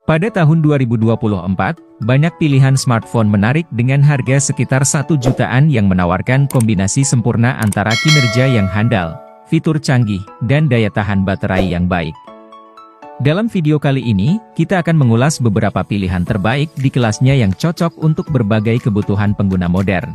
Pada tahun 2024, banyak pilihan smartphone menarik dengan harga sekitar 1 jutaan yang menawarkan kombinasi sempurna antara kinerja yang handal, fitur canggih, dan daya tahan baterai yang baik. Dalam video kali ini, kita akan mengulas beberapa pilihan terbaik di kelasnya yang cocok untuk berbagai kebutuhan pengguna modern.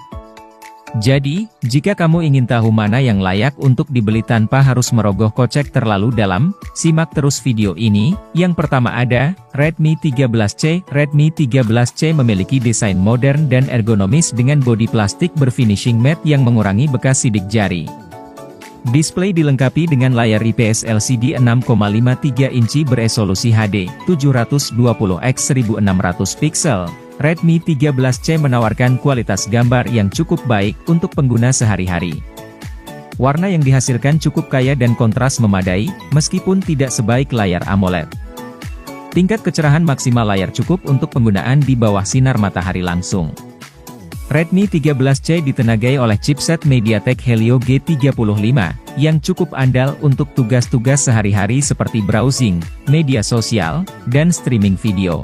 Jadi, jika kamu ingin tahu mana yang layak untuk dibeli tanpa harus merogoh kocek terlalu dalam, simak terus video ini. Yang pertama ada, Redmi 13C. Redmi 13C memiliki desain modern dan ergonomis dengan bodi plastik berfinishing matte yang mengurangi bekas sidik jari. Display dilengkapi dengan layar IPS LCD 6,53 inci beresolusi HD 720x1600 pixel. Redmi 13C menawarkan kualitas gambar yang cukup baik untuk pengguna sehari-hari. Warna yang dihasilkan cukup kaya dan kontras memadai, meskipun tidak sebaik layar AMOLED. Tingkat kecerahan maksimal layar cukup untuk penggunaan di bawah sinar matahari langsung. Redmi 13C ditenagai oleh chipset MediaTek Helio G35, yang cukup andal untuk tugas-tugas sehari-hari seperti browsing, media sosial, dan streaming video.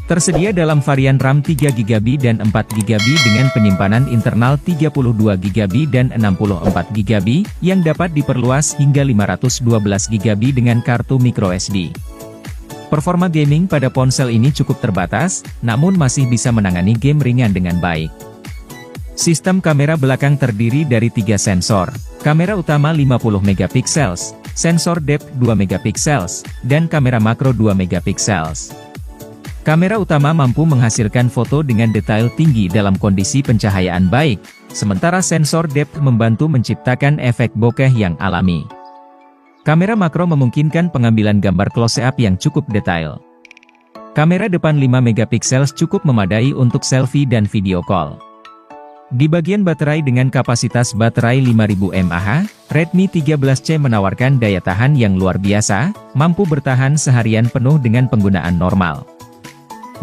Tersedia dalam varian RAM 3GB dan 4GB dengan penyimpanan internal 32GB dan 64GB, yang dapat diperluas hingga 512GB dengan kartu microSD. Performa gaming pada ponsel ini cukup terbatas, namun masih bisa menangani game ringan dengan baik. Sistem kamera belakang terdiri dari 3 sensor, kamera utama 50MP, sensor depth 2MP, dan kamera makro 2MP. Kamera utama mampu menghasilkan foto dengan detail tinggi dalam kondisi pencahayaan baik, sementara sensor depth membantu menciptakan efek bokeh yang alami. Kamera makro memungkinkan pengambilan gambar close-up yang cukup detail. Kamera depan 5MP cukup memadai untuk selfie dan video call. Di bagian baterai dengan kapasitas baterai 5000 mAh, Redmi 13C menawarkan daya tahan yang luar biasa, mampu bertahan seharian penuh dengan penggunaan normal.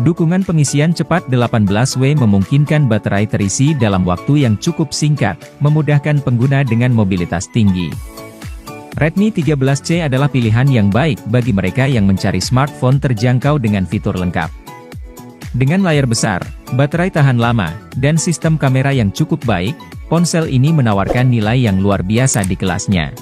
Dukungan pengisian cepat 18W memungkinkan baterai terisi dalam waktu yang cukup singkat, memudahkan pengguna dengan mobilitas tinggi. Redmi 13C adalah pilihan yang baik bagi mereka yang mencari smartphone terjangkau dengan fitur lengkap. Dengan layar besar, baterai tahan lama, dan sistem kamera yang cukup baik, ponsel ini menawarkan nilai yang luar biasa di kelasnya.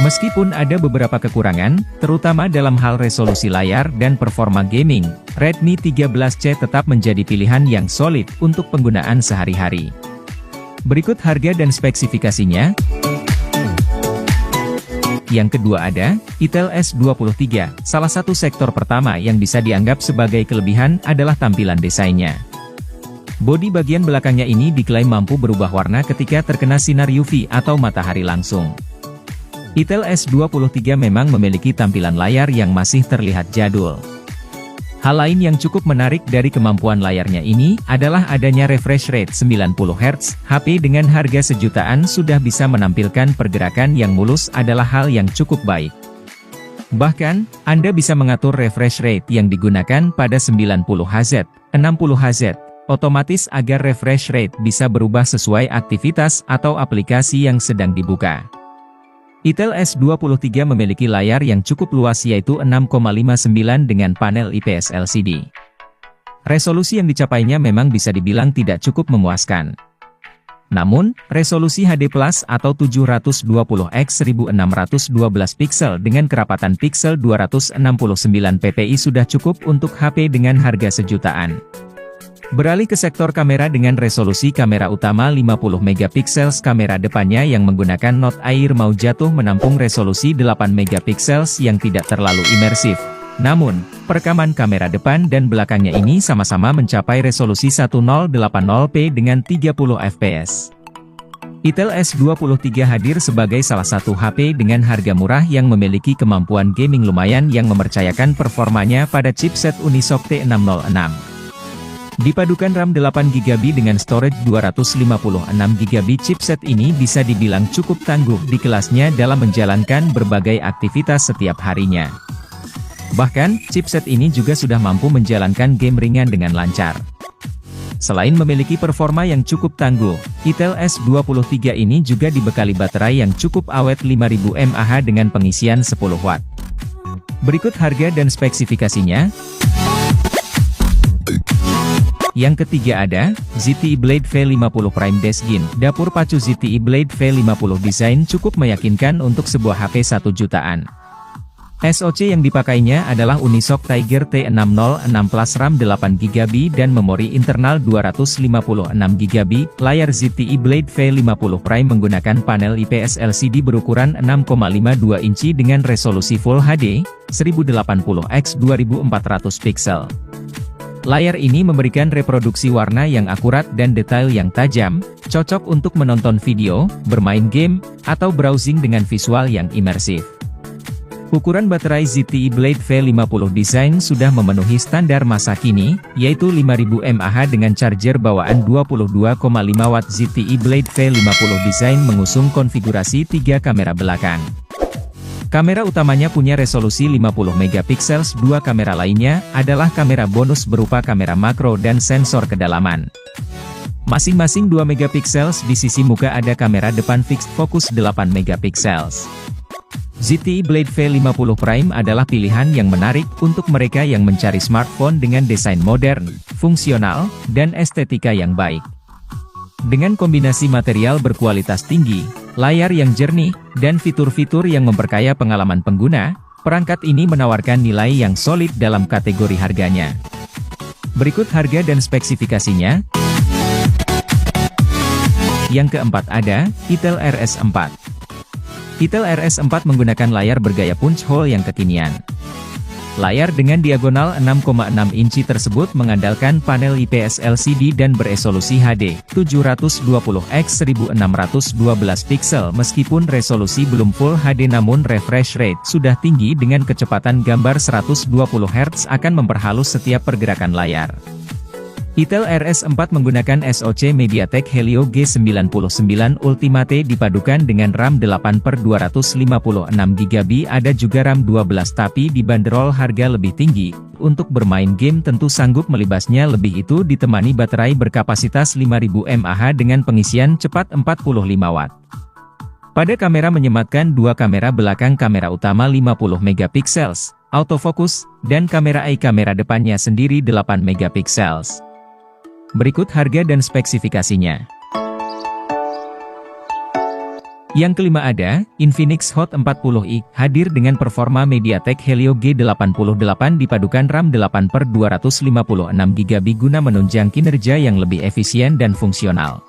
Meskipun ada beberapa kekurangan, terutama dalam hal resolusi layar dan performa gaming, Redmi 13C tetap menjadi pilihan yang solid untuk penggunaan sehari-hari. Berikut harga dan spesifikasinya. Yang kedua ada, Itel S23. Salah satu sektor pertama yang bisa dianggap sebagai kelebihan adalah tampilan desainnya. Bodi bagian belakangnya ini diklaim mampu berubah warna ketika terkena sinar UV atau matahari langsung. Itel S23 memang memiliki tampilan layar yang masih terlihat jadul. Hal lain yang cukup menarik dari kemampuan layarnya ini adalah adanya refresh rate 90Hz. HP dengan harga sejutaan sudah bisa menampilkan pergerakan yang mulus adalah hal yang cukup baik. Bahkan, Anda bisa mengatur refresh rate yang digunakan pada 90Hz, 60Hz, otomatis agar refresh rate bisa berubah sesuai aktivitas atau aplikasi yang sedang dibuka. Itel S23 memiliki layar yang cukup luas yaitu 6,59 dengan panel IPS LCD. Resolusi yang dicapainya memang bisa dibilang tidak cukup memuaskan. Namun, resolusi HD+ atau 720x1612 pixel dengan kerapatan pixel 269 ppi sudah cukup untuk HP dengan harga sejutaan. Beralih ke sektor kamera dengan resolusi kamera utama 50MP, kamera depannya yang menggunakan Note air mau jatuh menampung resolusi 8MP yang tidak terlalu imersif. Namun, perekaman kamera depan dan belakangnya ini sama-sama mencapai resolusi 1080p dengan 30fps. Itel S23 hadir sebagai salah satu HP dengan harga murah yang memiliki kemampuan gaming lumayan yang mempercayakan performanya pada chipset Unisoc T606. Dipadukan RAM 8GB dengan storage 256GB, chipset ini bisa dibilang cukup tangguh di kelasnya dalam menjalankan berbagai aktivitas setiap harinya. Bahkan, chipset ini juga sudah mampu menjalankan game ringan dengan lancar. Selain memiliki performa yang cukup tangguh, Itel S23 ini juga dibekali baterai yang cukup awet 5000 mAh dengan pengisian 10W. Berikut harga dan spesifikasinya. Yang ketiga ada, ZTE Blade V50 Prime Deskin. Dapur pacu ZTE Blade V50 desain cukup meyakinkan untuk sebuah HP 1 jutaan. SoC yang dipakainya adalah Unisoc Tiger T606 Plus RAM 8GB dan memori internal 256GB. Layar ZTE Blade V50 Prime menggunakan panel IPS LCD berukuran 6,52 inci dengan resolusi Full HD, 1080x2400 pixel. Layar ini memberikan reproduksi warna yang akurat dan detail yang tajam, cocok untuk menonton video, bermain game, atau browsing dengan visual yang imersif. Ukuran baterai ZTE Blade V50 desain sudah memenuhi standar masa kini, yaitu 5000 mAh dengan charger bawaan 22,5 watt. ZTE Blade V50 desain mengusung konfigurasi 3 kamera belakang. Kamera utamanya punya resolusi 50 megapiksel, 2 kamera lainnya adalah kamera bonus berupa kamera makro dan sensor kedalaman. Masing-masing 2 megapiksel, di sisi muka ada kamera depan fixed focus 8 megapiksel. ZTE Blade V50 Prime adalah pilihan yang menarik untuk mereka yang mencari smartphone dengan desain modern, fungsional, dan estetika yang baik. Dengan kombinasi material berkualitas tinggi, layar yang jernih, dan fitur-fitur yang memperkaya pengalaman pengguna, perangkat ini menawarkan nilai yang solid dalam kategori harganya. Berikut harga dan spesifikasinya. Yang keempat ada, Itel RS4. Itel RS4 menggunakan layar bergaya punch hole yang kekinian. Layar dengan diagonal 6,6 inci tersebut mengandalkan panel IPS LCD dan beresolusi HD 720x1612 pixel. Meskipun resolusi belum Full HD namun refresh rate sudah tinggi dengan kecepatan gambar 120 Hz akan memperhalus setiap pergerakan layar. Itel RS4 menggunakan SoC MediaTek Helio G99 Ultimate dipadukan dengan RAM 8/256GB. Ada juga RAM 12 tapi dibanderol harga lebih tinggi. Untuk bermain game tentu sanggup melibasnya, lebih itu ditemani baterai berkapasitas 5000 mAh dengan pengisian cepat 45 watt. Pada kamera menyematkan 2 kamera belakang, kamera utama 50 megapiksel, autofocus, dan kamera kamera depannya sendiri 8 megapiksel. Berikut harga dan spesifikasinya. Yang kelima ada, Infinix Hot 40i, hadir dengan performa MediaTek Helio G88 dipadukan RAM 8/256GB guna menunjang kinerja yang lebih efisien dan fungsional.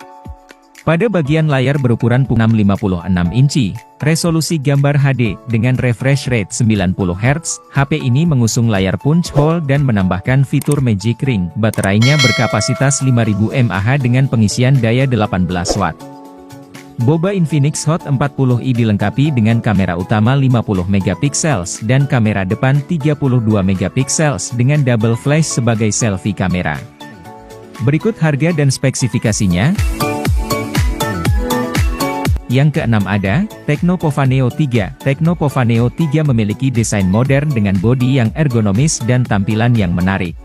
Pada bagian layar berukuran 656 inci, resolusi gambar HD, dengan refresh rate 90 Hz, HP ini mengusung layar punch hole dan menambahkan fitur Magic Ring. Baterainya berkapasitas 5000 mAh dengan pengisian daya 18 watt. Boba Infinix Hot 40i dilengkapi dengan kamera utama 50 megapiksel dan kamera depan 32 megapiksel dengan double flash sebagai selfie kamera. Berikut harga dan spesifikasinya. Yang keenam ada, Tecno Pova Neo 3. Tecno Pova Neo 3 memiliki desain modern dengan bodi yang ergonomis dan tampilan yang menarik.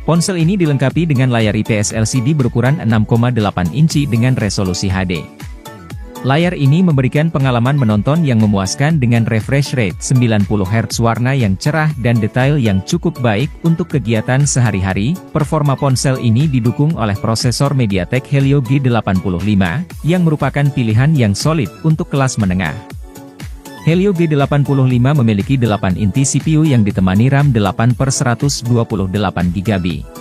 Ponsel ini dilengkapi dengan layar IPS LCD berukuran 6,8 inci dengan resolusi HD. Layar ini memberikan pengalaman menonton yang memuaskan dengan refresh rate 90 Hz, warna yang cerah dan detail yang cukup baik untuk kegiatan sehari-hari. Performa ponsel ini didukung oleh prosesor MediaTek Helio G85, yang merupakan pilihan yang solid untuk kelas menengah. Helio G85 memiliki 8 inti CPU yang ditemani RAM 8/128GB.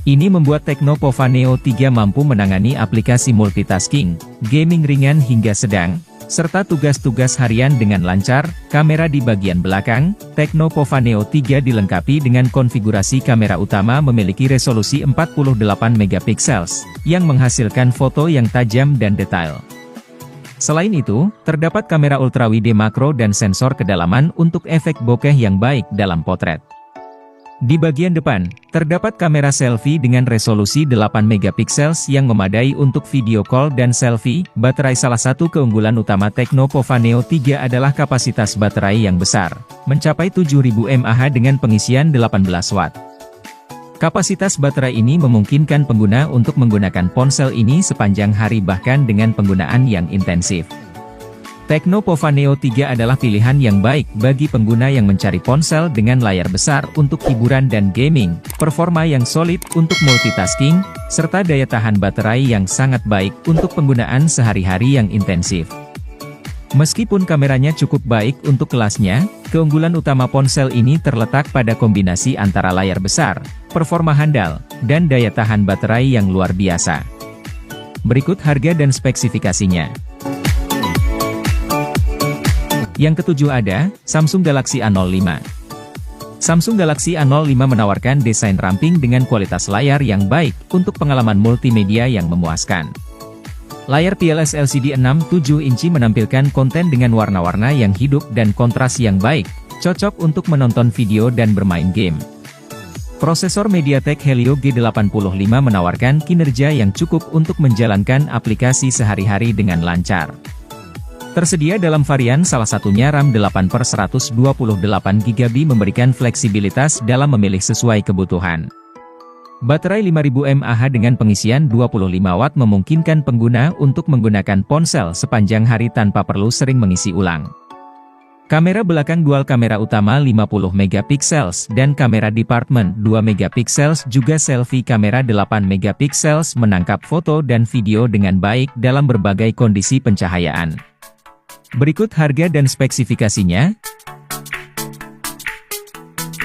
Ini membuat Tecno Pova Neo 3 mampu menangani aplikasi multitasking, gaming ringan hingga sedang, serta tugas-tugas harian dengan lancar. Kamera di bagian belakang, Tecno Pova Neo 3 dilengkapi dengan konfigurasi kamera utama memiliki resolusi 48 megapiksel, yang menghasilkan foto yang tajam dan detail. Selain itu, terdapat kamera ultrawide makro dan sensor kedalaman untuk efek bokeh yang baik dalam potret. Di bagian depan, terdapat kamera selfie dengan resolusi 8 megapiksel yang memadai untuk video call dan selfie. Baterai. Salah satu keunggulan utama Tecno Pova Neo 3 adalah kapasitas baterai yang besar, mencapai 7000 mAh dengan pengisian 18 watt. Kapasitas baterai ini memungkinkan pengguna untuk menggunakan ponsel ini sepanjang hari bahkan dengan penggunaan yang intensif. Tecno Pova Neo 3 adalah pilihan yang baik bagi pengguna yang mencari ponsel dengan layar besar untuk hiburan dan gaming, performa yang solid untuk multitasking, serta daya tahan baterai yang sangat baik untuk penggunaan sehari-hari yang intensif. Meskipun kameranya cukup baik untuk kelasnya, keunggulan utama ponsel ini terletak pada kombinasi antara layar besar, performa handal, dan daya tahan baterai yang luar biasa. Berikut harga dan spesifikasinya. Yang ketujuh ada, Samsung Galaxy A05. Samsung Galaxy A05 menawarkan desain ramping dengan kualitas layar yang baik untuk pengalaman multimedia yang memuaskan. Layar PLS LCD 6.7 inci menampilkan konten dengan warna-warna yang hidup dan kontras yang baik, cocok untuk menonton video dan bermain game. Prosesor MediaTek Helio G85 menawarkan kinerja yang cukup untuk menjalankan aplikasi sehari-hari dengan lancar. Tersedia dalam varian salah satunya RAM 8/128GB memberikan fleksibilitas dalam memilih sesuai kebutuhan. Baterai 5000 mAh dengan pengisian 25 Watt memungkinkan pengguna untuk menggunakan ponsel sepanjang hari tanpa perlu sering mengisi ulang. Kamera belakang dual kamera utama 50MP dan kamera department 2MP juga selfie kamera 8MP menangkap foto dan video dengan baik dalam berbagai kondisi pencahayaan. Berikut harga dan spesifikasinya.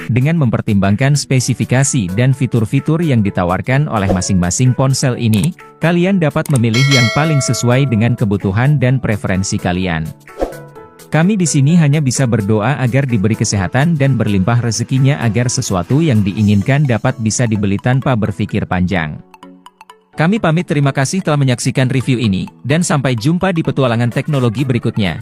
Dengan mempertimbangkan spesifikasi dan fitur-fitur yang ditawarkan oleh masing-masing ponsel ini, kalian dapat memilih yang paling sesuai dengan kebutuhan dan preferensi kalian. Kami di sini hanya bisa berdoa agar diberi kesehatan dan berlimpah rezekinya agar sesuatu yang diinginkan dapat bisa dibeli tanpa berpikir panjang. Kami pamit, terima kasih telah menyaksikan review ini, dan sampai jumpa di petualangan teknologi berikutnya.